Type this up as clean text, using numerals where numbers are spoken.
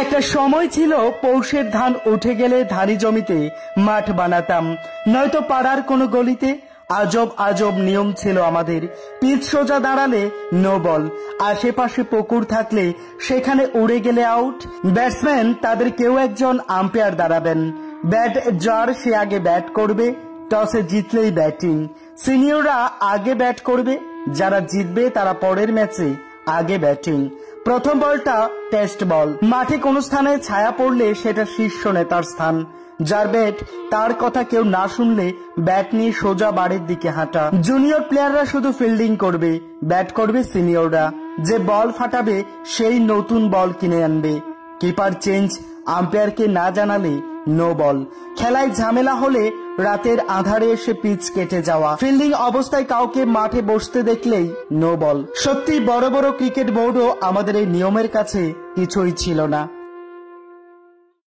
একটা সময় ছিল পৌষের ধান উঠে গেলে ধানি জমিতে মাঠ বানাতাম, নয়তো পাড়ার কোনো গলিতে। আজব আজব নিয়ম ছিল আমাদের। পিচ সোজা দাঁড়ালে নো বল, আশেপাশে পুকুর থাকলে সেখানে উড়ে গেলে আউট। ব্যাটসম্যান তাদের কেউ একজন আম্পায়ার দাঁড়াবেন। ব্যাট যার সে আগে ব্যাট করবে, টসে জিতলেই ব্যাটিং। সিনিয়ররা আগে ব্যাট করবে, যারা জিতবে তারা পরের ম্যাচে আগে ব্যাটিং। প্রথম বলটা টেস্ট বল। মাঠে কোনো স্থানে ছায়া পড়লে সেটা শীর্ষ নেতার স্থান। যার ব্যাট তার কথা কেউ না শুনলে ব্যাট নিয়ে সোজা বাড়ির দিকে হাঁটা। জুনিয়র প্লেয়াররা শুধু ফিল্ডিং করবে, ব্যাট করবে সিনিয়ররা। যে বল ফাটাবে সেই নতুন বল কিনে আনবে। কিপার চেঞ্জ, আম্পায়ারকে না জানালে নো বল। খেলায় ঝামেলা হলে রাতের আধারে এসে পিচ কেটে যাওয়া। ফিল্ডিং অবস্থায় কাউকে মাঠে বসতে দেখলেই নো বল। সত্যি বড় বড় ক্রিকেট বোর্ডও আমাদের এই নিয়মের কাছে কিছুই ছিল না।